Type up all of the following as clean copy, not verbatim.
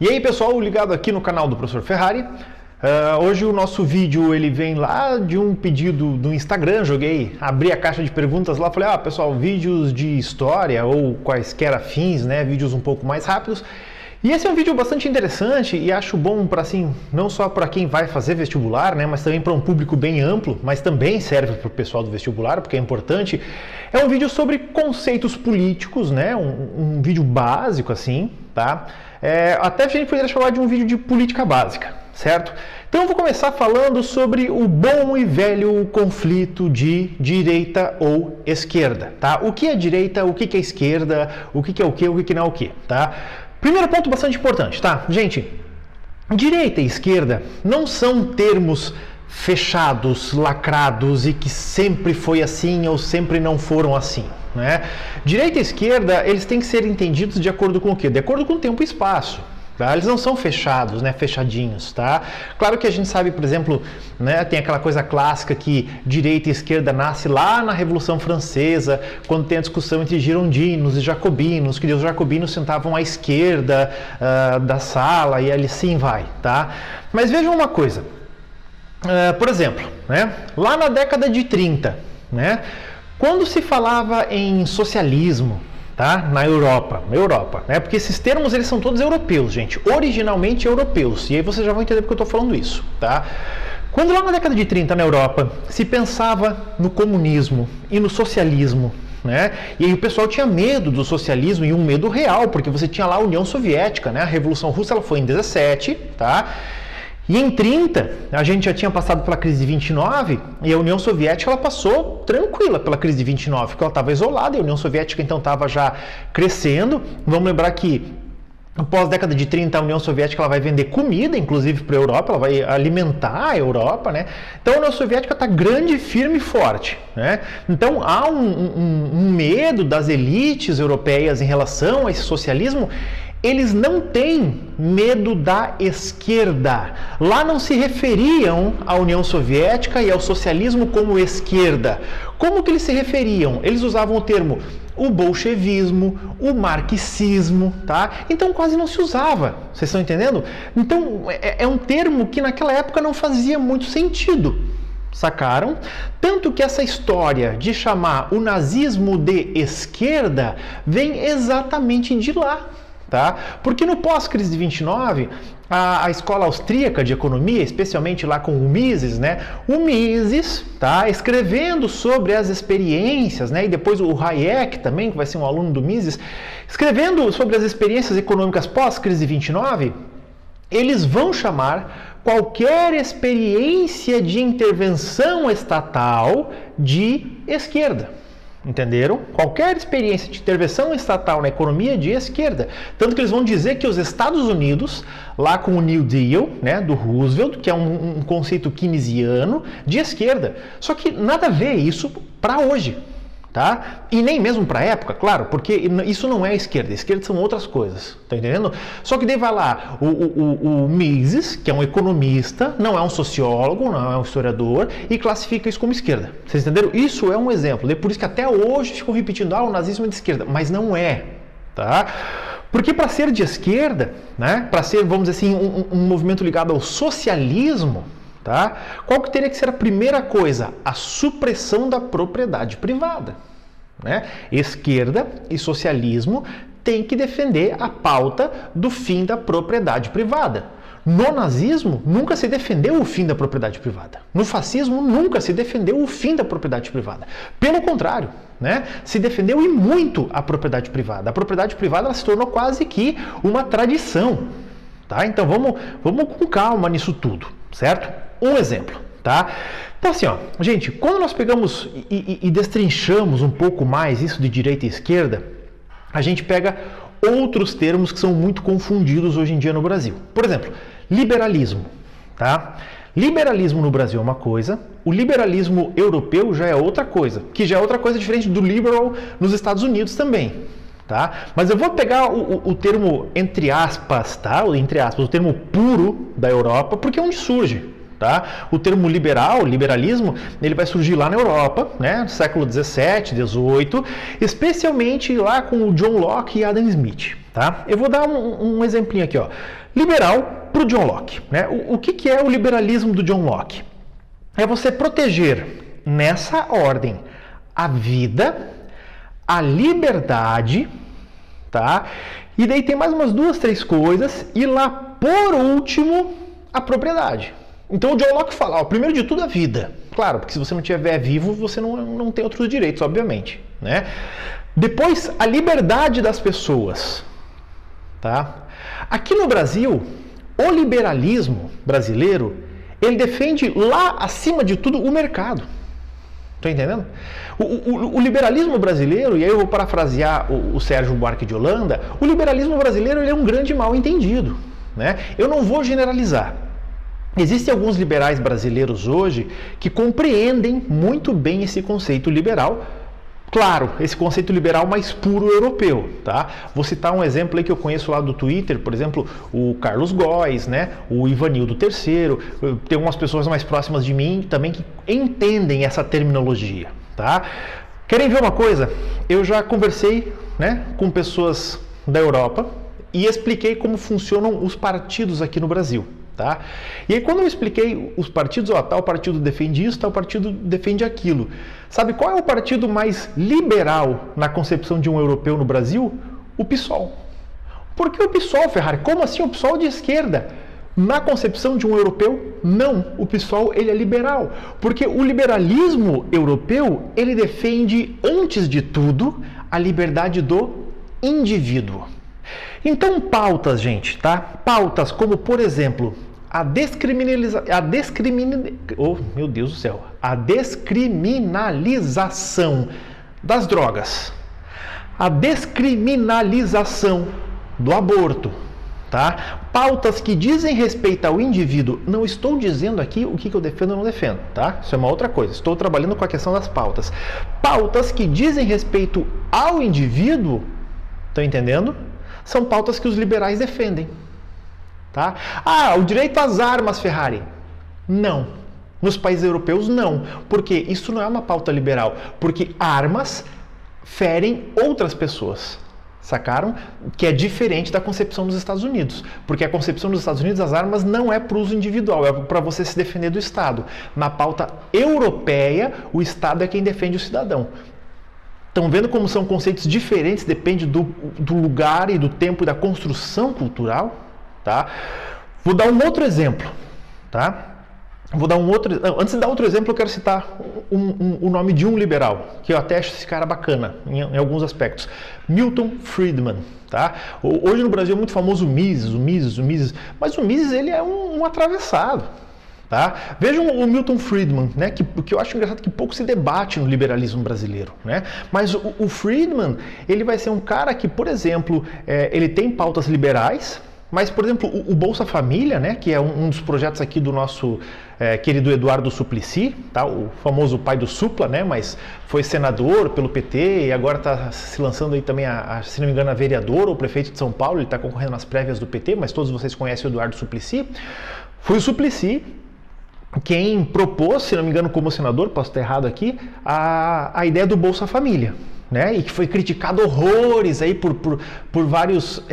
E aí pessoal, ligado aqui no canal do Professor Ferrari. Hoje o nosso vídeo ele vem lá de um pedido do Instagram. Abri a caixa de perguntas lá, falei, pessoal, vídeos de história ou quaisquer afins, né, vídeos um pouco mais rápidos. E esse é um vídeo bastante interessante e acho bom para assim, não só para quem vai fazer vestibular, né, mas também para um público bem amplo, mas também serve para o pessoal do vestibular, porque é importante. É um vídeo sobre conceitos políticos, né, um vídeo básico assim, tá? Até a gente poderia chamar de um vídeo de política básica, certo? Então eu vou começar falando sobre o bom e velho conflito de direita ou esquerda, tá? O que é direita, o que é esquerda, o que é o que não é o que, tá? Primeiro ponto bastante importante, tá? Gente, direita e esquerda não são termos fechados, lacrados e que sempre foi assim ou sempre não foram assim, né? Direita e esquerda, eles têm que ser entendidos de acordo com o quê? De acordo com o tempo e espaço. Tá? Eles não são fechados, né? Fechadinhos, tá? Claro que a gente sabe, por exemplo, né, tem aquela coisa clássica que direita e esquerda nasce lá na Revolução Francesa, quando tem a discussão entre girondinos e jacobinos, que os jacobinos sentavam à esquerda da sala e ali sim vai, tá? Mas vejam uma coisa, por exemplo, né, lá na década de 30, né, quando se falava em socialismo, tá? Na Europa, né? Porque esses termos eles são todos europeus, gente, originalmente europeus, e aí vocês já vão entender porque eu estou falando isso, tá? Quando lá na década de 30 na Europa se pensava no comunismo e no socialismo, né? E aí o pessoal tinha medo do socialismo e um medo real, porque você tinha lá a União Soviética, né? A Revolução Russa ela foi em 17, tá? E em 30, a gente já tinha passado pela crise de 29 e a União Soviética ela passou tranquila pela crise de 29, porque ela estava isolada e a União Soviética então estava já crescendo. Vamos lembrar que após a década de 30 a União Soviética ela vai vender comida, inclusive para a Europa, ela vai alimentar a Europa, né? Então a União Soviética está grande, firme e forte, né? Então há um medo das elites europeias em relação a esse socialismo. Eles não têm medo da esquerda. Lá não se referiam à União Soviética e ao socialismo como esquerda. Como que eles se referiam? Eles usavam o termo o bolchevismo, o marxismo, tá? Então quase não se usava. Vocês estão entendendo? Então é um termo que naquela época não fazia muito sentido. Sacaram? Tanto que essa história de chamar o nazismo de esquerda vem exatamente de lá. Tá? Porque no pós-crise de 29, a escola austríaca de economia, especialmente lá com o Mises, né? O Mises, tá? Escrevendo sobre as experiências, né? E depois o Hayek também, que vai ser um aluno do Mises, escrevendo sobre as experiências econômicas pós-crise de 29, eles vão chamar qualquer experiência de intervenção estatal de esquerda. Entenderam? Qualquer experiência de intervenção estatal na economia de esquerda. Tanto que eles vão dizer que os Estados Unidos, lá com o New Deal, né, do Roosevelt, que é um conceito keynesiano de esquerda. Só que nada a ver isso para hoje. Tá? E nem mesmo para a época, claro, porque isso não é esquerda. Esquerda são outras coisas, tá entendendo? Só que daí vai lá o Mises, que é um economista, não é um sociólogo, não é um historiador, e classifica isso como esquerda. Vocês entenderam? Isso é um exemplo. É por isso que até hoje ficam repetindo, o nazismo é de esquerda, mas não é, tá? Porque para ser de esquerda, né, para ser, vamos dizer assim, um movimento ligado ao socialismo, tá? Qual que teria que ser a primeira coisa? A supressão da propriedade privada, né? Esquerda e socialismo têm que defender a pauta do fim da propriedade privada. No nazismo, nunca se defendeu o fim da propriedade privada. No fascismo, nunca se defendeu o fim da propriedade privada. Pelo contrário, né? Se defendeu e muito a propriedade privada. A propriedade privada ela se tornou quase que uma tradição. Tá? Então vamos com calma nisso tudo, certo? Um exemplo, tá? Então assim, ó, gente, quando nós pegamos e destrinchamos um pouco mais isso de direita e esquerda, a gente pega outros termos que são muito confundidos hoje em dia no Brasil. Por exemplo, liberalismo, tá? Liberalismo no Brasil é uma coisa, o liberalismo europeu já é outra coisa, que já é outra coisa diferente do liberal nos Estados Unidos também. Tá? Mas eu vou pegar o termo entre aspas, tá? Entre aspas, o termo puro da Europa, porque é onde surge. Tá? O termo liberalismo, ele vai surgir lá na Europa, né? Século 17, 18, especialmente lá com o John Locke e Adam Smith. Tá? Eu vou dar um exemplinho aqui, ó. Liberal para o John Locke. Né? O que é o liberalismo do John Locke? É você proteger, nessa ordem, a vida, a liberdade, tá? E daí tem mais umas 2, 3 coisas, e lá, por último, a propriedade. Então o John Locke fala, ó, primeiro de tudo a vida. Claro, porque se você não estiver vivo, você não tem outros direitos, obviamente. Né? Depois, a liberdade das pessoas. Tá? Aqui no Brasil, o liberalismo brasileiro, ele defende lá, acima de tudo, o mercado. Estão entendendo? O liberalismo brasileiro, e aí eu vou parafrasear o Sérgio Buarque de Holanda, o liberalismo brasileiro ele é um grande mal entendido. Né? Eu não vou generalizar. Existem alguns liberais brasileiros hoje que compreendem muito bem esse conceito liberal. Claro, esse conceito liberal mais puro europeu, tá? Vou citar um exemplo aí que eu conheço lá do Twitter, por exemplo, o Carlos Góes, né? O Ivanildo III, tem umas pessoas mais próximas de mim também que entendem essa terminologia, tá? Querem ver uma coisa? Eu já conversei, né, com pessoas da Europa e expliquei como funcionam os partidos aqui no Brasil. Tá? E aí quando eu expliquei os partidos, ó, tal partido defende isso, tal partido defende aquilo. Sabe qual é o partido mais liberal na concepção de um europeu no Brasil? O PSOL. Por que o PSOL, Ferrari? Como assim o PSOL de esquerda? Na concepção de um europeu, não. O PSOL ele é liberal. Porque o liberalismo europeu, ele defende, antes de tudo, a liberdade do indivíduo. Então, pautas, gente, tá? Pautas como, por exemplo, a descriminalização das drogas, a descriminalização do aborto, tá? Pautas que dizem respeito ao indivíduo. Não estou dizendo aqui o que eu defendo ou não defendo, tá? Isso é uma outra coisa. Estou trabalhando com a questão das pautas. Pautas que dizem respeito ao indivíduo, estão entendendo? São pautas que os liberais defendem. Tá? Ah, o direito às armas, Ferrari. Não. Nos países europeus, não. Porque isso não é uma pauta liberal. Porque armas ferem outras pessoas. Sacaram? Que é diferente da concepção dos Estados Unidos. Porque a concepção dos Estados Unidos, as armas não é para uso individual, é para você se defender do Estado. Na pauta europeia, o Estado é quem defende o cidadão. Estão vendo como são conceitos diferentes, depende do lugar e do tempo e da construção cultural? Tá? Vou dar um outro exemplo. Tá? Antes de dar outro exemplo, eu quero citar o nome de um liberal, que eu até acho esse cara bacana, em alguns aspectos. Milton Friedman. Tá? Hoje no Brasil é muito famoso o Mises, mas o Mises ele é um atravessado. Tá? Vejam o Milton Friedman, né, que eu acho engraçado que pouco se debate no liberalismo brasileiro. Né? Mas o Friedman ele vai ser um cara que, por exemplo, ele tem pautas liberais, mas, por exemplo, o Bolsa Família, né, que é um dos projetos aqui do nosso querido Eduardo Suplicy, tá? O famoso pai do Supla, né, mas foi senador pelo PT e agora está se lançando aí também, se não me engano, a vereadora ou prefeito de São Paulo, ele está concorrendo nas prévias do PT, mas todos vocês conhecem o Eduardo Suplicy. Foi o Suplicy quem propôs, se não me engano, como senador, posso estar errado aqui, a ideia do Bolsa Família, né? E que foi criticado horrores aí por vários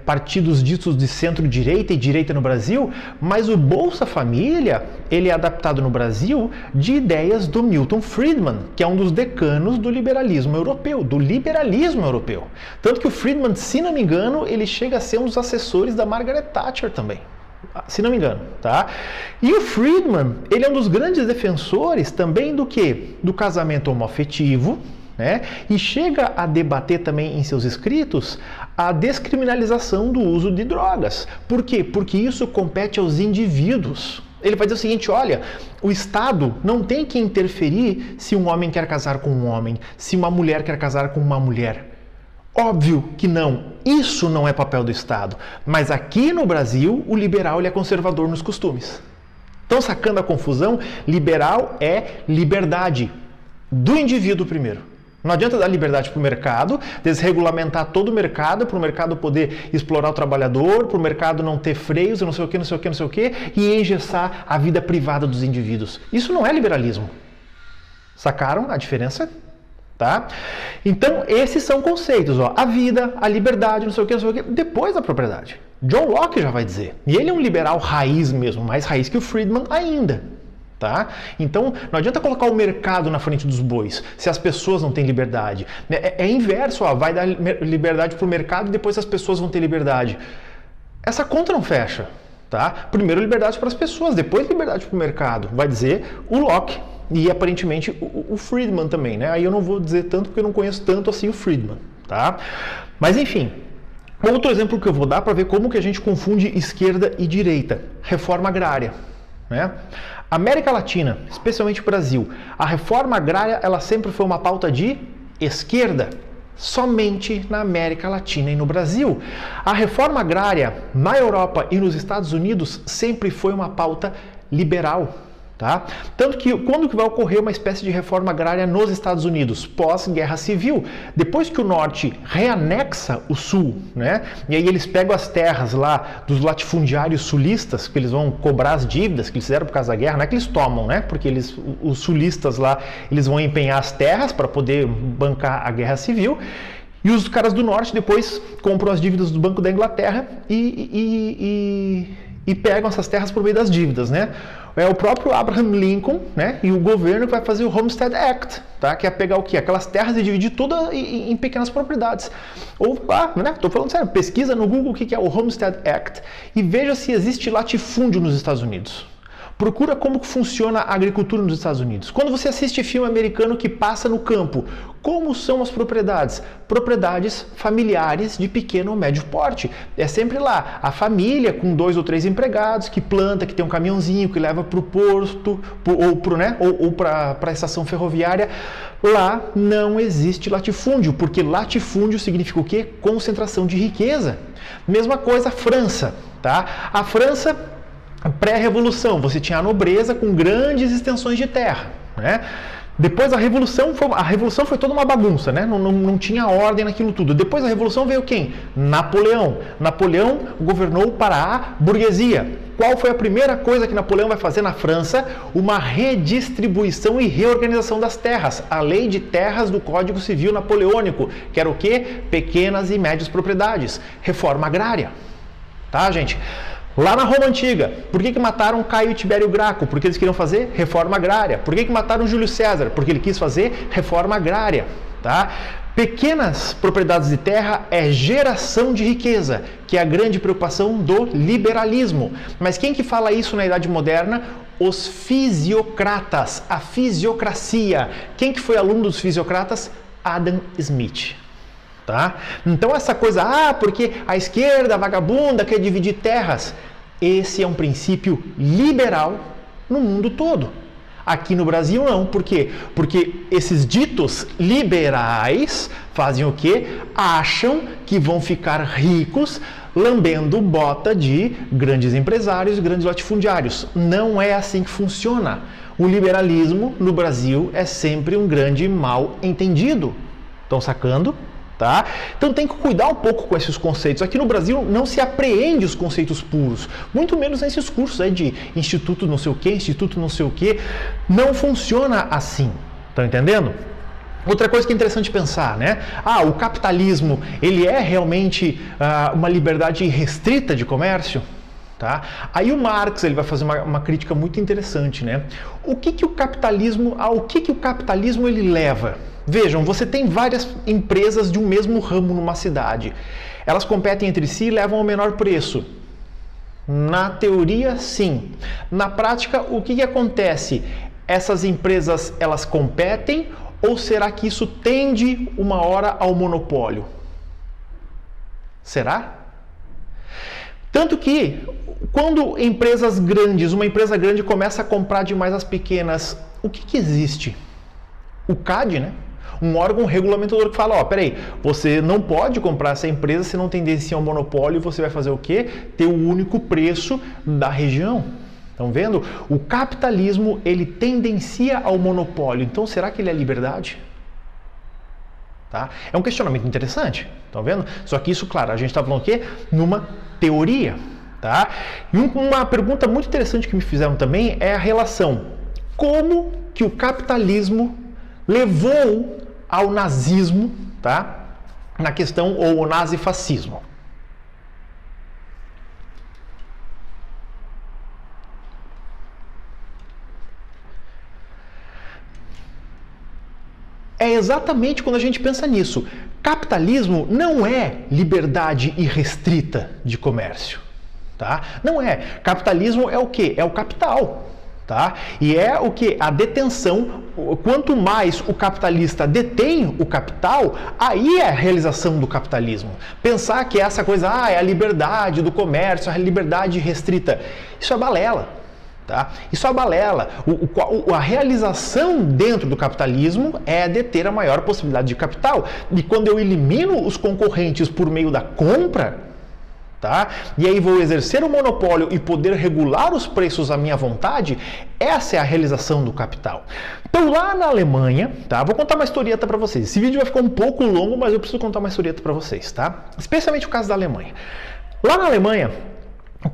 partidos ditos de centro-direita e direita no Brasil, mas o Bolsa Família, ele é adaptado no Brasil de ideias do Milton Friedman, que é um dos decanos do liberalismo europeu, Tanto que o Friedman, se não me engano, ele chega a ser um dos assessores da Margaret Thatcher também. Se não me engano, tá? E o Friedman, ele é um dos grandes defensores também do quê? Do casamento homoafetivo, né? E chega a debater também em seus escritos a descriminalização do uso de drogas. Por quê? Porque isso compete aos indivíduos. Ele vai dizer o seguinte, olha, o Estado não tem que interferir se um homem quer casar com um homem, se uma mulher quer casar com uma mulher. Óbvio que não, isso não é papel do Estado. Mas aqui no Brasil, o liberal ele é conservador nos costumes. Estão sacando a confusão? Liberal é liberdade do indivíduo primeiro. Não adianta dar liberdade para o mercado, desregulamentar todo o mercado, para o mercado poder explorar o trabalhador, para o mercado não ter freios, não sei o que, e engessar a vida privada dos indivíduos. Isso não é liberalismo. Sacaram a diferença? Tá? Então, esses são conceitos, ó, a vida, a liberdade, não sei o que, depois da propriedade. John Locke já vai dizer. E ele é um liberal raiz mesmo, mais raiz que o Friedman ainda. Tá? Então, não adianta colocar o mercado na frente dos bois, se as pessoas não têm liberdade. É inverso, ó, vai dar liberdade para o mercado e depois as pessoas vão ter liberdade. Essa conta não fecha. Tá? Primeiro liberdade para as pessoas, depois liberdade para o mercado, vai dizer o Locke. E aparentemente o Friedman também, né? Aí eu não vou dizer tanto porque eu não conheço tanto assim o Friedman, tá? Mas enfim, outro exemplo que eu vou dar para ver como que a gente confunde esquerda e direita. Reforma agrária, né? América Latina, especialmente o Brasil, a reforma agrária ela sempre foi uma pauta de esquerda. Somente na América Latina e no Brasil. A reforma agrária na Europa e nos Estados Unidos sempre foi uma pauta liberal. Tá? Tanto que quando que vai ocorrer uma espécie de reforma agrária nos Estados Unidos? Pós-guerra civil. Depois que o norte reanexa o sul, né? E aí eles pegam as terras lá dos latifundiários sulistas, que eles vão cobrar as dívidas que eles fizeram por causa da guerra, não é que eles tomam, né? Porque os sulistas lá, eles vão empenhar as terras para poder bancar a guerra civil. E os caras do norte depois compram as dívidas do Banco da Inglaterra e pegam essas terras por meio das dívidas, né? É o próprio Abraham Lincoln, né? E o governo que vai fazer o Homestead Act, tá? Que é pegar o quê? Aquelas terras e dividir tudo em pequenas propriedades. Ou, né? Tô falando sério, pesquisa no Google o que é o Homestead Act e veja se existe latifúndio nos Estados Unidos. Procura como funciona a agricultura nos Estados Unidos. Quando você assiste filme americano que passa no campo, como são as propriedades? Propriedades familiares de pequeno ou médio porte. É sempre lá, a família com 2 ou 3 empregados, que planta, que tem um caminhãozinho, que leva para o porto, ou para a estação ferroviária. Lá não existe latifúndio, porque latifúndio significa o quê? Concentração de riqueza. Mesma coisa a França, tá? A França... Pré-revolução, você tinha a nobreza com grandes extensões de terra, né? Depois a revolução foi toda uma bagunça, né? Não tinha ordem naquilo tudo. Depois da revolução veio quem? Napoleão. Napoleão governou para a burguesia. Qual foi a primeira coisa que Napoleão vai fazer na França? Uma redistribuição e reorganização das terras. A lei de terras do Código Civil Napoleônico, que era o quê? Pequenas e médias propriedades. Reforma agrária. Tá, gente? Lá na Roma Antiga, por que mataram Caio e Tibério Graco? Porque eles queriam fazer reforma agrária. Por que mataram Júlio César? Porque ele quis fazer reforma agrária. Tá? Pequenas propriedades de terra é geração de riqueza, que é a grande preocupação do liberalismo. Mas quem que fala isso na Idade Moderna? Os fisiocratas, a fisiocracia. Quem que foi aluno dos fisiocratas? Adam Smith. Tá? Então essa coisa, porque a esquerda vagabunda quer dividir terras, esse é um princípio liberal no mundo todo. Aqui no Brasil não, por quê? Porque esses ditos liberais fazem o quê? Acham que vão ficar ricos lambendo bota de grandes empresários, grandes latifundiários. Não é assim que funciona. O liberalismo no Brasil é sempre um grande mal entendido. Estão sacando? Tá? Então tem que cuidar um pouco com esses conceitos. Aqui no Brasil não se apreende os conceitos puros, muito menos nesses cursos aí de instituto não sei o que, instituto não sei o que. Não funciona assim. Estão entendendo? Outra coisa que é interessante pensar, né? O capitalismo, ele é realmente uma liberdade restrita de comércio? Tá? Aí o Marx ele vai fazer uma crítica muito interessante, né? O que o capitalismo ele leva? Vejam, você tem várias empresas de um mesmo ramo numa cidade. Elas competem entre si e levam ao menor preço. Na teoria, sim. Na prática, o que acontece? Essas empresas, elas competem ou será que isso tende uma hora ao monopólio? Será? Tanto que, quando uma empresa grande começa a comprar demais as pequenas, o que existe? O CAD, né? Um órgão regulamentador que fala, peraí, você não pode comprar essa empresa se não tendencia ao monopólio e você vai fazer o quê? Ter o único preço da região. Estão vendo? O capitalismo, ele tendencia ao monopólio. Então, será que ele é liberdade? Tá? É um questionamento interessante. Estão vendo? Só que isso, claro, a gente está falando o quê? Numa teoria. Tá? E uma pergunta muito interessante que me fizeram também é a relação. Como que o capitalismo levou ao nazismo, tá? Na questão, ou o nazifascismo. É exatamente quando a gente pensa nisso. Capitalismo não é liberdade irrestrita de comércio, tá? Não é. Capitalismo é o quê? É o capital, tá? E é o quê? A detenção. Quanto mais o capitalista detém o capital, aí é a realização do capitalismo. Pensar que essa coisa, é a liberdade do comércio, a liberdade restrita, isso é balela. Tá? Isso é balela. A realização dentro do capitalismo é deter a maior possibilidade de capital. E quando eu elimino os concorrentes por meio da compra, tá? E aí vou exercer o monopólio e poder regular os preços à minha vontade, essa é a realização do capital. Então lá na Alemanha, tá? Vou contar uma historieta para vocês. Esse vídeo vai ficar um pouco longo, mas eu preciso contar uma historieta para vocês, tá? Especialmente o caso da Alemanha. Lá na Alemanha,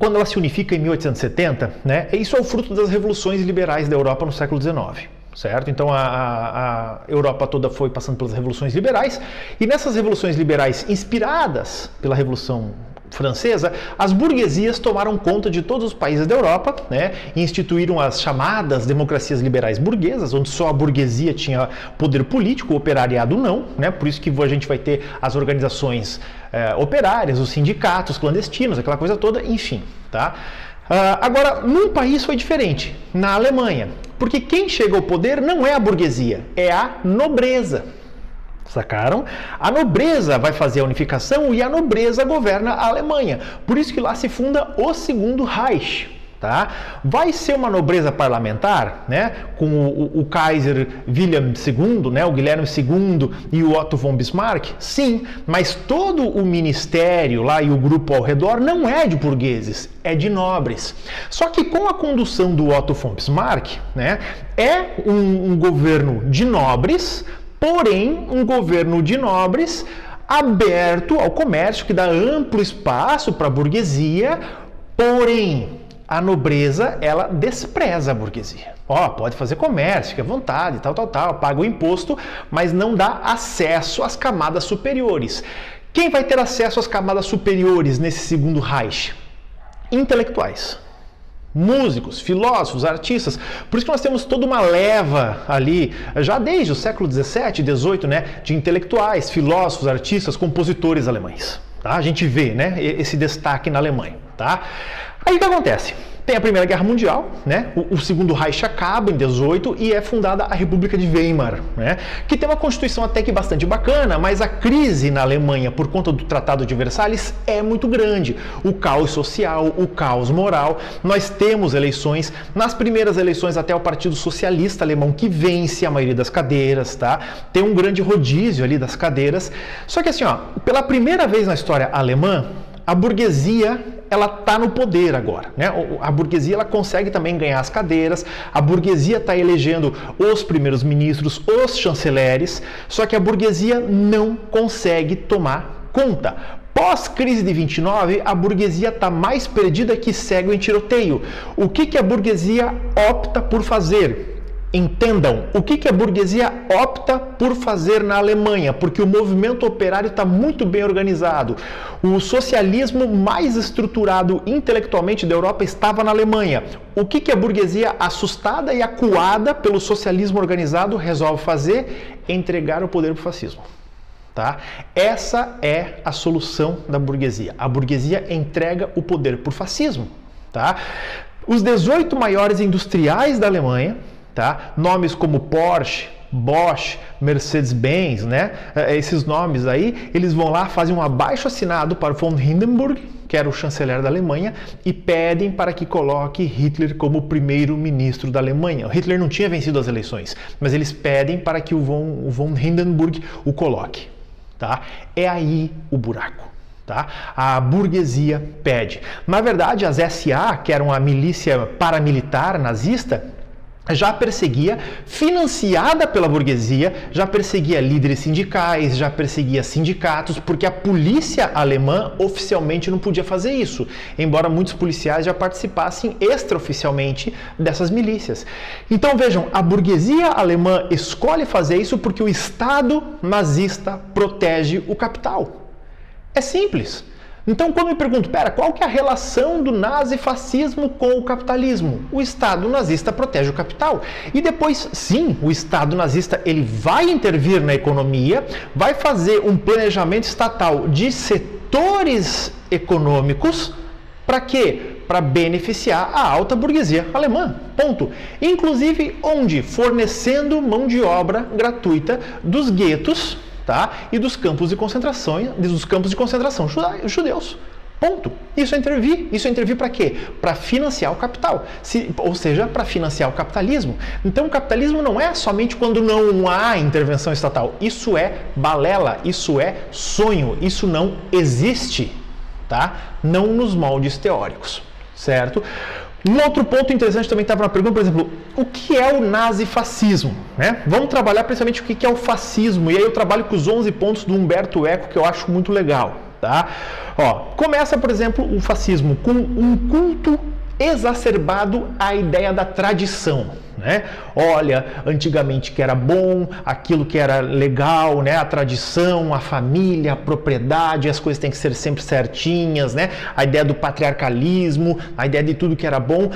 quando ela se unifica em 1870, né, isso é o fruto das revoluções liberais da Europa no século XIX, certo? Então a Europa toda foi passando pelas revoluções liberais, e nessas revoluções liberais inspiradas pela Revolução Francesa, as burguesias tomaram conta de todos os países da Europa, né, e instituíram as chamadas democracias liberais burguesas, onde só a burguesia tinha poder político, o operariado não, né, por isso que a gente vai ter as organizações operárias, os sindicatos clandestinos, aquela coisa toda, enfim, tá? Agora, num país foi diferente, na Alemanha, porque quem chega ao poder não é a burguesia, é a nobreza. Sacaram? A nobreza vai fazer a unificação e a nobreza governa a Alemanha. Por isso que lá se funda o Segundo Reich. Tá? Vai ser uma nobreza parlamentar, né? Com o Kaiser Wilhelm II, né? O Guilherme II e o Otto von Bismarck? Sim, mas todo o ministério lá e o grupo ao redor não é de burgueses, é de nobres. Só que com a condução do Otto von Bismarck, né? É um governo de nobres, porém um governo de nobres aberto ao comércio, que dá amplo espaço para a burguesia, porém a nobreza, ela despreza a burguesia. Pode fazer comércio, fica à vontade, tal, paga o imposto, mas não dá acesso às camadas superiores. Quem vai ter acesso às camadas superiores nesse Segundo Reich? Intelectuais. Músicos, filósofos, artistas. Por isso que nós temos toda uma leva ali, já desde o século XVII, XVIII, né, de intelectuais, filósofos, artistas, compositores alemães. Tá? A gente vê, né, esse destaque na Alemanha. Tá? Aí o que acontece? Tem a Primeira Guerra Mundial, né? O Segundo Reich acaba em 18 e é fundada a República de Weimar, né? Que tem uma constituição até que bastante bacana, mas a crise na Alemanha por conta do Tratado de Versalhes é muito grande. O caos social, o caos moral. Nós temos eleições, nas primeiras eleições até o Partido Socialista Alemão que vence a maioria das cadeiras, tá? Tem um grande rodízio ali das cadeiras. Só que assim, pela primeira vez na história alemã, a burguesia, ela está no poder agora, né? A burguesia, ela consegue também ganhar as cadeiras, a burguesia está elegendo os primeiros ministros, os chanceleres, só que a burguesia não consegue tomar conta. Pós-crise de 29, a burguesia está mais perdida que cego em tiroteio. O que a burguesia opta por fazer? Entendam, o que a burguesia opta por fazer na Alemanha, porque o movimento operário está muito bem organizado. O socialismo mais estruturado intelectualmente da Europa estava na Alemanha. O que a burguesia, assustada e acuada pelo socialismo organizado, resolve fazer? Entregar o poder para o fascismo. Tá? Essa é a solução da burguesia. A burguesia entrega o poder para o fascismo. Tá? Os 18 maiores industriais da Alemanha, tá? Nomes como Porsche, Bosch, Mercedes-Benz, né? Esses nomes aí, eles vão lá, fazem um abaixo-assinado para von Hindenburg, que era o chanceler da Alemanha, e pedem para que coloque Hitler como primeiro-ministro da Alemanha. O Hitler não tinha vencido as eleições, mas eles pedem para que o von Hindenburg o coloque. Tá? É aí o buraco. Tá? A burguesia pede. Na verdade, as SA, que eram a milícia paramilitar nazista, já perseguia, financiada pela burguesia, já perseguia líderes sindicais, já perseguia sindicatos, porque a polícia alemã oficialmente não podia fazer isso, embora muitos policiais já participassem extraoficialmente dessas milícias. Então vejam, a burguesia alemã escolhe fazer isso porque o Estado nazista protege o capital. É simples. Então, quando eu me pergunto, qual que é a relação do nazifascismo com o capitalismo? O Estado nazista protege o capital. E depois, sim, o Estado nazista ele vai intervir na economia, vai fazer um planejamento estatal de setores econômicos, para quê? Para beneficiar a alta burguesia alemã, ponto. Inclusive, onde? Fornecendo mão de obra gratuita dos guetos, tá? E dos campos de concentração judeus. Ponto. Isso é intervir para quê? Para financiar o capital, ou seja, para financiar o capitalismo. Então o capitalismo não é somente quando não há intervenção estatal. Isso é balela, isso é sonho, isso não existe, tá? Não nos moldes teóricos, certo? Um outro ponto interessante também estava na pergunta, por exemplo, o que é o nazifascismo? Né? Vamos trabalhar principalmente o que é o fascismo, e aí eu trabalho com os 11 pontos do Humberto Eco, que eu acho muito legal. Tá? Ó, começa, por exemplo, o fascismo com um culto exacerbado à ideia da tradição. Né? Olha, antigamente que era bom, aquilo que era legal, né? A tradição, a família, a propriedade, as coisas têm que ser sempre certinhas, né? A ideia do patriarcalismo, a ideia de tudo que era bom,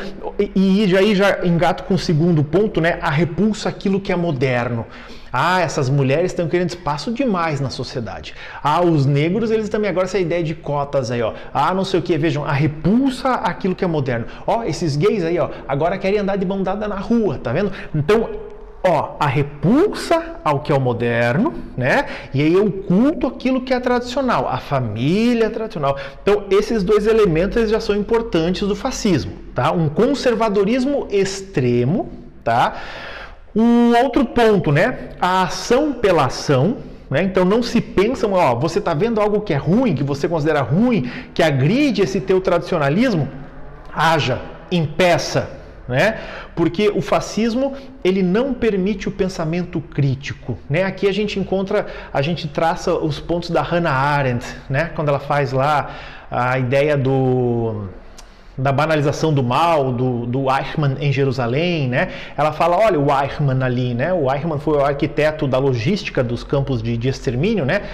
e aí já engato com o segundo ponto, né? A repulsa àquilo que é moderno. Ah, essas mulheres estão querendo espaço demais na sociedade. Ah, os negros, eles também agora essa ideia de cotas aí, ó. Ah, não sei o que, vejam, a repulsa àquilo que é moderno. Ó, esses gays aí, ó, agora querem andar de mão dada na rua, tá vendo? Então, ó, a repulsa ao que é o moderno, né? E aí o culto àquilo que é tradicional, a família tradicional. Então, esses dois elementos eles já são importantes do fascismo, tá? Um conservadorismo extremo, tá? Um outro ponto, né? A ação pela ação, né? Então não se pensa, ó, você está vendo algo que é ruim, que você considera ruim, que agride esse teu tradicionalismo, haja, impeça, né? Porque o fascismo ele não permite o pensamento crítico, né? Aqui a gente traça os pontos da Hannah Arendt, né? Quando ela faz lá a ideia da banalização do mal, do Eichmann em Jerusalém, né? Ela fala, olha, o Eichmann ali, né? O Eichmann foi o arquiteto da logística dos campos de extermínio, né?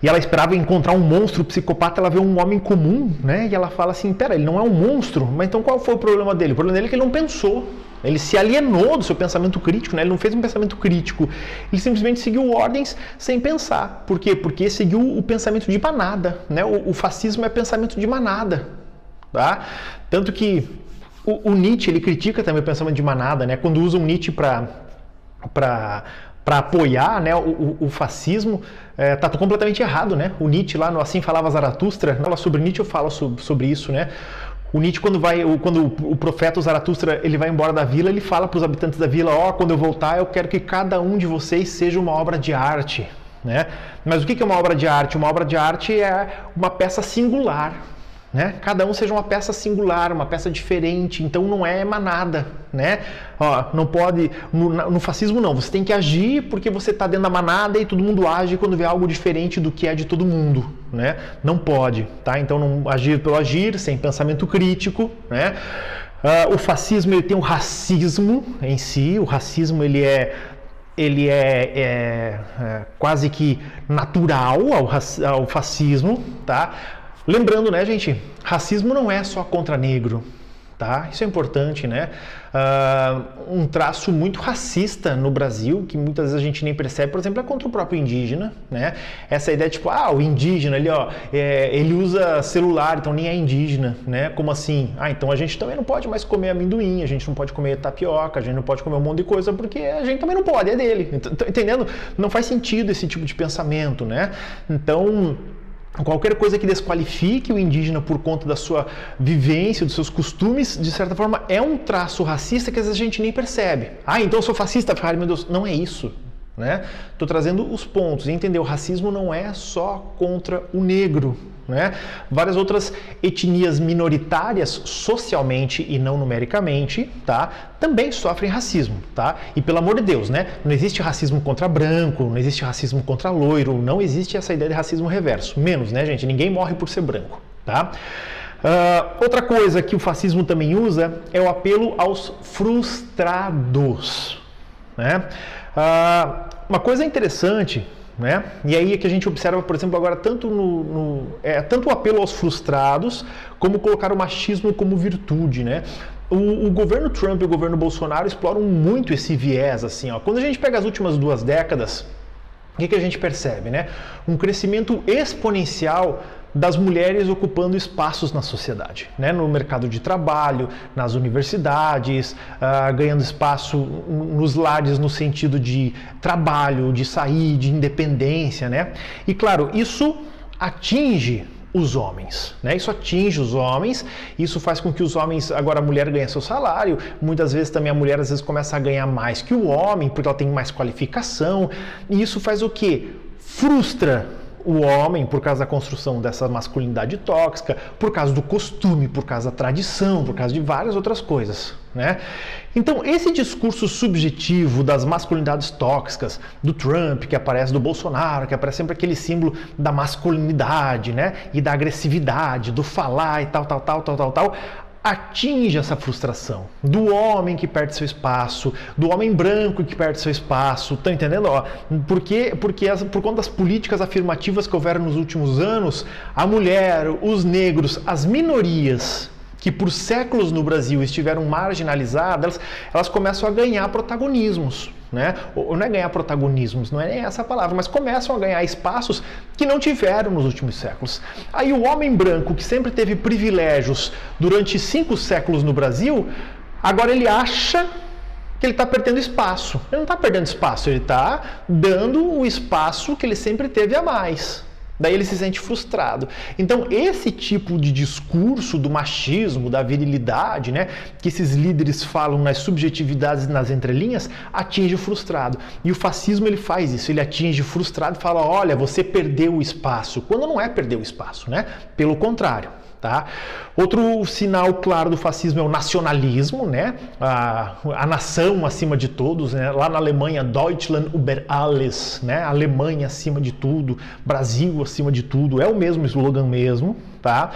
E ela esperava encontrar um monstro psicopata, ela vê um homem comum, né? E ela fala assim, ele não é um monstro, mas então qual foi o problema dele? O problema dele é que ele não pensou. Ele se alienou do seu pensamento crítico, né? Ele não fez um pensamento crítico. Ele simplesmente seguiu ordens sem pensar. Por quê? Porque seguiu o pensamento de manada, né? O fascismo é pensamento de manada. Tá? Tanto que o Nietzsche ele critica também o pensamento de manada, né? Quando usam Nietzsche para apoiar, né, o fascismo, tá completamente errado, né? O Nietzsche lá no Assim Falava Zaratustra, fala sobre Nietzsche, eu falo sobre isso, né? O Nietzsche quando o profeta Zaratustra ele vai embora da vila, ele fala para os habitantes da vila, quando eu voltar eu quero que cada um de vocês seja uma obra de arte, né? Mas o que é uma obra de arte? Uma obra de arte é uma peça singular. Né? Cada um seja uma peça singular, uma peça diferente, então não é manada, né? Não pode, no fascismo não, você tem que agir porque você está dentro da manada e todo mundo age quando vê algo diferente do que é de todo mundo, né? Não pode, tá? Então não agir pelo agir, sem pensamento crítico, né? O fascismo ele tem o racismo em si, o racismo ele é quase que natural ao fascismo, tá? Lembrando, né, gente, racismo não é só contra negro, tá? Isso é importante, né? Um traço muito racista no Brasil, que muitas vezes a gente nem percebe, por exemplo, é contra o próprio indígena, né? Essa ideia tipo, o indígena ali, ó, ele usa celular, então nem é indígena, né? Como assim? Então a gente também não pode mais comer amendoim, a gente não pode comer tapioca, a gente não pode comer um monte de coisa, porque a gente também não pode, é dele. Entendendo? Não faz sentido esse tipo de pensamento, né? Então, qualquer coisa que desqualifique o indígena por conta da sua vivência, dos seus costumes, de certa forma, é um traço racista que às vezes a gente nem percebe. Então eu sou fascista, meu Deus. Não é isso. né? Estou trazendo os pontos. Entender, o racismo não é só contra o negro, né? Várias outras etnias minoritárias socialmente e não numericamente, tá? Também sofrem racismo, tá? E pelo amor de Deus, né? Não existe racismo contra branco, não existe racismo contra loiro, não existe essa ideia de racismo reverso. Menos, né, gente? Ninguém morre por ser branco, tá? Outra coisa que o fascismo também usa é o apelo aos frustrados, né? Uma coisa interessante, né? E aí é que a gente observa, por exemplo, agora tanto tanto o apelo aos frustrados, como colocar o machismo como virtude, né? O governo Trump e o governo Bolsonaro exploram muito esse viés, assim, ó. Quando a gente pega as últimas 2 décadas, o que a gente percebe, né? Um crescimento exponencial das mulheres ocupando espaços na sociedade, né? No mercado de trabalho, nas universidades, ganhando espaço nos lares no sentido de trabalho, de sair, de independência, né? E claro, isso atinge os homens, né? Isso atinge os homens, isso faz com que os homens, agora a mulher ganha seu salário, muitas vezes também a mulher às vezes começa a ganhar mais que o homem, porque ela tem mais qualificação, e isso faz o quê? Frustra o homem por causa da construção dessa masculinidade tóxica, por causa do costume, por causa da tradição, por causa de várias outras coisas, né? Então, esse discurso subjetivo das masculinidades tóxicas, do Trump, que aparece, do Bolsonaro, que aparece sempre aquele símbolo da masculinidade, né? E da agressividade, do falar e tal, atinge essa frustração do homem que perde seu espaço, do homem branco que perde seu espaço, tá entendendo? Ó, por conta das políticas afirmativas que houveram nos últimos anos, a mulher, os negros, as minorias que por séculos no Brasil estiveram marginalizadas, elas começam a ganhar protagonismos, né? Ou não é ganhar protagonismos, não é nem essa palavra, mas começam a ganhar espaços que não tiveram nos últimos séculos. Aí o homem branco, que sempre teve privilégios durante 5 séculos no Brasil, agora ele acha que ele está perdendo espaço. Ele não está perdendo espaço, ele está dando o espaço que ele sempre teve a mais. Daí ele se sente frustrado. Então, esse tipo de discurso do machismo, da virilidade, né, que esses líderes falam nas subjetividades, nas entrelinhas, atinge o frustrado. E o fascismo, ele faz isso, ele atinge o frustrado e fala, olha, você perdeu o espaço. Quando não é perder o espaço, né? Pelo contrário. Tá? Outro sinal claro do fascismo é o nacionalismo, né? A nação acima de todos, né? Lá na Alemanha, Deutschland über alles, né? Alemanha acima de tudo, Brasil acima de tudo, é o mesmo slogan mesmo, tá?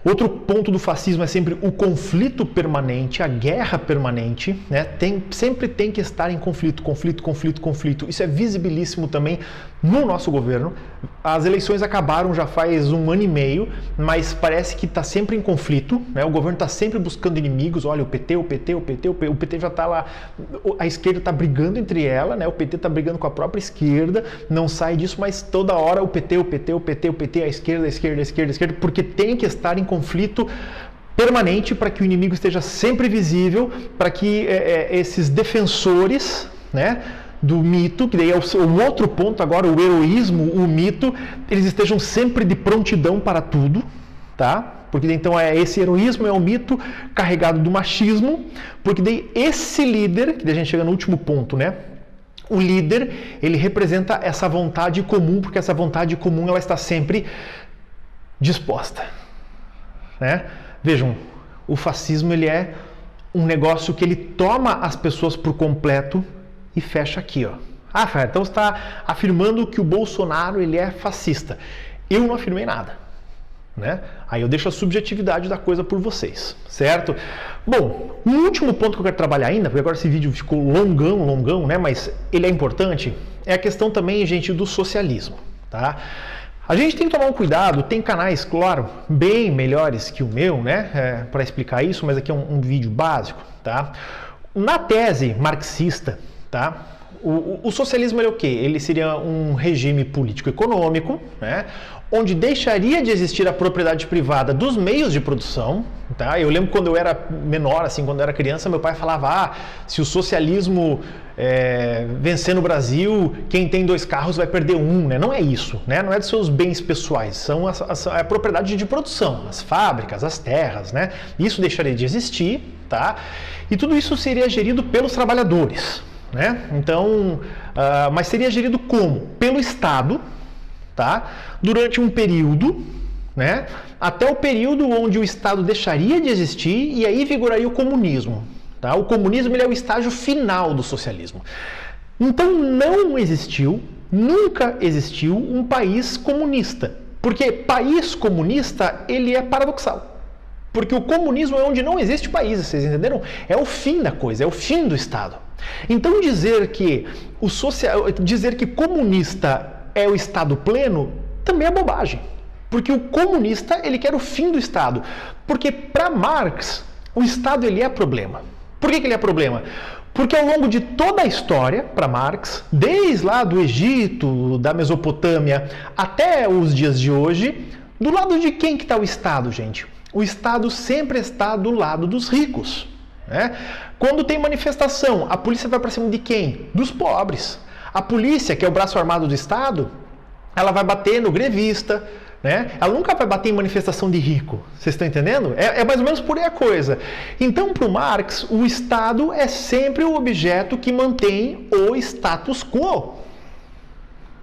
Outro ponto do fascismo é sempre o conflito permanente, a guerra permanente, né? Sempre tem que estar em conflito. Isso é visibilíssimo também no nosso governo. As eleições acabaram já faz 1 ano e meio, mas parece que está sempre em conflito, né? O governo está sempre buscando inimigos. Olha, o PT já está lá, a esquerda está brigando entre ela, né? O PT está brigando com a própria esquerda, não sai disso, mas toda hora o PT, a esquerda, porque tem que estar em conflito permanente para que o inimigo esteja sempre visível, para que esses defensores, né, do mito, que daí é o outro ponto agora, o heroísmo, o mito, eles estejam sempre de prontidão para tudo, tá? Porque então esse heroísmo é o mito carregado do machismo, porque daí esse líder, que daí a gente chega no último ponto, né? O líder, ele representa essa vontade comum, porque essa vontade comum ela está sempre disposta, né? Vejam, o fascismo ele é um negócio que ele toma as pessoas por completo e fecha aqui, ó. Ah, Fer, então você está afirmando que o Bolsonaro ele é fascista. Eu não afirmei nada, né? Aí eu deixo a subjetividade da coisa por vocês, certo? Bom, um último ponto que eu quero trabalhar ainda, porque agora esse vídeo ficou longão, né? Mas ele é importante, é a questão também, gente, do socialismo, tá? A gente tem que tomar um cuidado, tem canais, claro, bem melhores que o meu, né, para explicar isso, mas aqui é um vídeo básico, tá? Na tese marxista, tá? O socialismo é o quê? Ele seria um regime político-econômico, né, onde deixaria de existir a propriedade privada dos meios de produção, tá? Eu lembro quando eu era menor, assim, quando eu era criança, meu pai falava, se o socialismo vencer no Brasil, quem tem 2 carros vai perder 1, né? Não é isso, né? Não é dos seus bens pessoais, são a propriedade de produção, as fábricas, as terras, né? Isso deixaria de existir, tá? E tudo isso seria gerido pelos trabalhadores, né? Então, mas seria gerido como? Pelo Estado, tá? Durante um período, né? Até o período onde o Estado deixaria de existir e aí vigoraria o comunismo. Tá? O comunismo ele é o estágio final do socialismo. Então não existiu, nunca existiu um país comunista. Porque país comunista ele é paradoxal. Porque o comunismo é onde não existe país, vocês entenderam? É o fim da coisa, é o fim do Estado. Então dizer que comunista é o Estado pleno também é bobagem. Porque o comunista ele quer o fim do Estado. Porque para Marx o Estado ele é problema. Por que ele é problema? Porque ao longo de toda a história, para Marx, desde lá do Egito, da Mesopotâmia, até os dias de hoje, do lado de quem que está o Estado, gente? O Estado sempre está do lado dos ricos. Né? Quando tem manifestação, a polícia vai para cima de quem? Dos pobres. A polícia, que é o braço armado do Estado, ela vai bater no grevista, né? Ela nunca vai bater em manifestação de rico. Vocês estão entendendo? É mais ou menos por aí a coisa. Então, para o Marx, o Estado é sempre o objeto que mantém o status quo.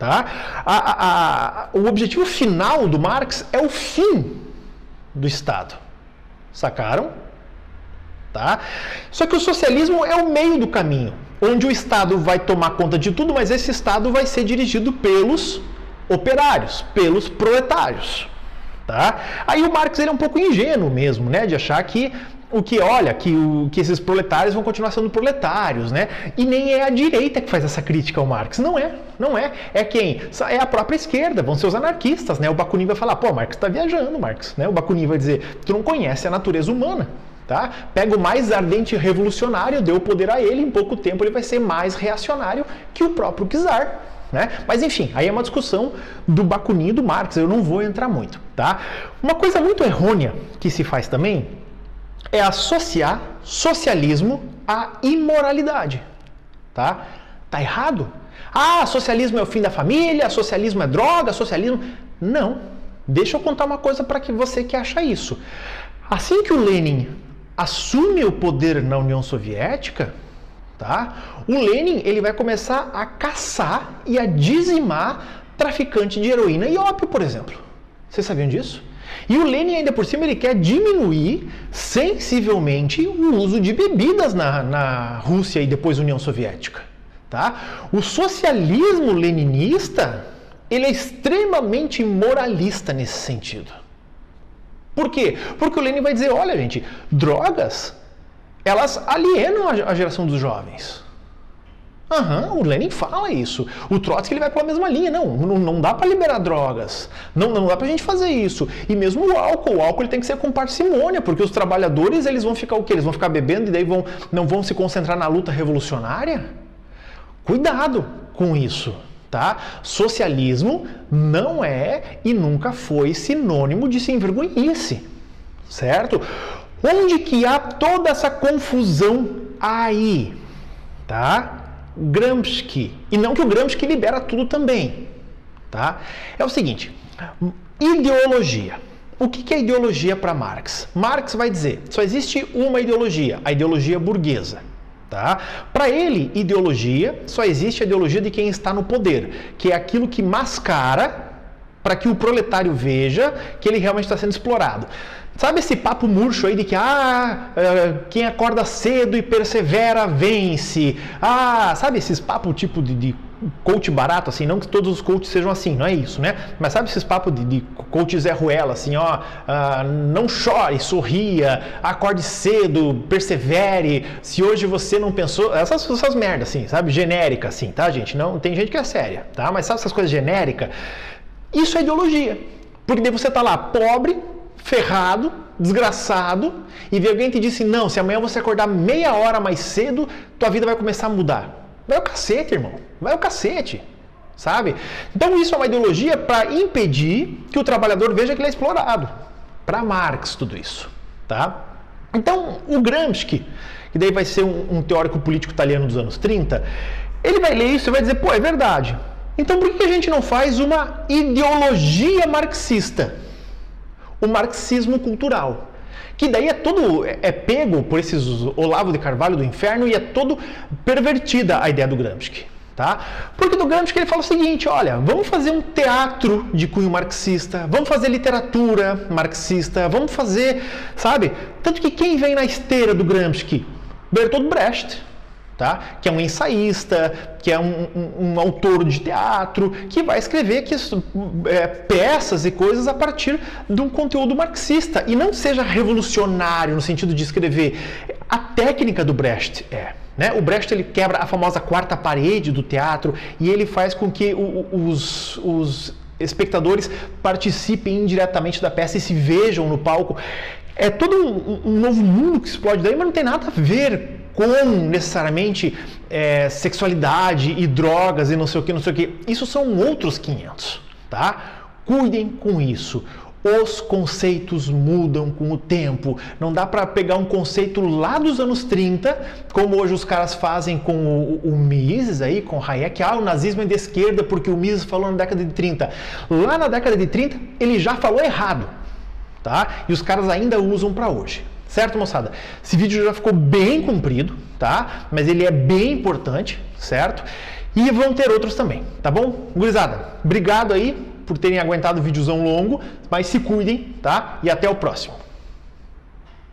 Tá? O objetivo final do Marx é o fim do Estado. Sacaram? Tá? Só que o socialismo é o meio do caminho, onde o Estado vai tomar conta de tudo, mas esse Estado vai ser dirigido pelos operários, pelos proletários. Tá? Aí o Marx ele é um pouco ingênuo mesmo, né, de achar que que esses proletários vão continuar sendo proletários, né? E nem é a direita que faz essa crítica ao Marx. Não é. É quem? É a própria esquerda, vão ser os anarquistas, né? O Bakunin vai falar, pô, Marx está viajando, Marx, né? O Bakunin vai dizer, tu não conhece a natureza humana, tá? Pega o mais ardente revolucionário, deu o poder a ele, em pouco tempo ele vai ser mais reacionário que o próprio czar. Né? Mas enfim, aí é uma discussão do Bakunin e do Marx, eu não vou entrar muito. Tá? Uma coisa muito errônea que se faz também é associar socialismo à imoralidade. Tá? Tá errado? Ah, socialismo é o fim da família, socialismo é droga, socialismo... Não. Deixa eu contar uma coisa para que você que acha isso. Assim que o Lenin assume o poder na União Soviética, tá? O Lenin ele vai começar a caçar e a dizimar traficante de heroína e ópio, por exemplo. Vocês sabiam disso? E o Lenin, ainda por cima, ele quer diminuir sensivelmente o uso de bebidas na Rússia e depois União Soviética. Tá? O socialismo leninista ele é extremamente moralista nesse sentido. Por quê? Porque o Lenin vai dizer, olha gente, drogas, elas alienam a geração dos jovens. O Lenin fala isso. O Trotsky ele vai pela mesma linha. Não dá para liberar drogas. Não dá para a gente fazer isso. E mesmo o álcool ele tem que ser com parcimônia, porque os trabalhadores eles vão ficar o quê? Eles vão ficar bebendo e daí não vão se concentrar na luta revolucionária? Cuidado com isso. Tá? Socialismo não é e nunca foi sinônimo de sem vergonhice. Certo? Onde que há toda essa confusão aí? Tá? Gramsci. E não que o Gramsci libera tudo também. Tá? É o seguinte, ideologia. O que é ideologia para Marx? Marx vai dizer, só existe uma ideologia, a ideologia burguesa. Tá? Para ele, ideologia, só existe a ideologia de quem está no poder, que é aquilo que mascara para que o proletário veja que ele realmente está sendo explorado. Sabe esse papo murcho aí de que quem acorda cedo e persevera vence? Sabe esses papos tipo de coach barato, assim, não que todos os coaches sejam assim, não é isso, né? Mas sabe esses papos de coach Zé Ruela, assim, não chore, sorria, acorde cedo, persevere, se hoje você não pensou, essas merdas, assim, sabe? Genérica, assim, tá, gente? Não, tem gente que é séria, tá? Mas sabe essas coisas genéricas? Isso é ideologia, porque daí você tá lá, pobre, ferrado, desgraçado, e vê alguém que te disse, não, se amanhã você acordar meia hora mais cedo, tua vida vai começar a mudar. Vai o cacete, irmão. Vai o cacete. Sabe? Então isso é uma ideologia para impedir que o trabalhador veja que ele é explorado. Para Marx, tudo isso. Tá? Então, o Gramsci, que daí vai ser um teórico político italiano dos anos 30, ele vai ler isso e vai dizer, pô, é verdade. Então por que a gente não faz uma ideologia marxista? O marxismo cultural. Que daí é pego por esses Olavo de Carvalho do inferno e é todo pervertida a ideia do Gramsci. Tá? Porque do Gramsci ele fala o seguinte, olha, vamos fazer um teatro de cunho marxista, vamos fazer literatura marxista, vamos fazer, sabe? Tanto que quem vem na esteira do Gramsci? Bertolt Brecht, tá? Que é um ensaísta, que é um autor de teatro, que vai escrever peças e coisas a partir de um conteúdo marxista. E não seja revolucionário no sentido de escrever. A técnica do Brecht né? O Brecht ele quebra a famosa quarta parede do teatro e ele faz com que os espectadores participem indiretamente da peça e se vejam no palco. É todo um novo mundo que explode daí, mas não tem nada a ver com necessariamente sexualidade e drogas e não sei o que, não sei o que. Isso são outros 500, tá? Cuidem com isso. Os conceitos mudam com o tempo. Não dá para pegar um conceito lá dos anos 30, como hoje os caras fazem com o Mises aí, com Hayek. O nazismo é de esquerda porque o Mises falou na década de 30. Lá na década de 30 ele já falou errado, tá? E os caras ainda usam para hoje. Certo, moçada? Esse vídeo já ficou bem comprido, tá? Mas ele é bem importante, certo? E vão ter outros também, tá bom? Gurizada, obrigado aí por terem aguentado o videozão longo, mas se cuidem, tá? E até o próximo.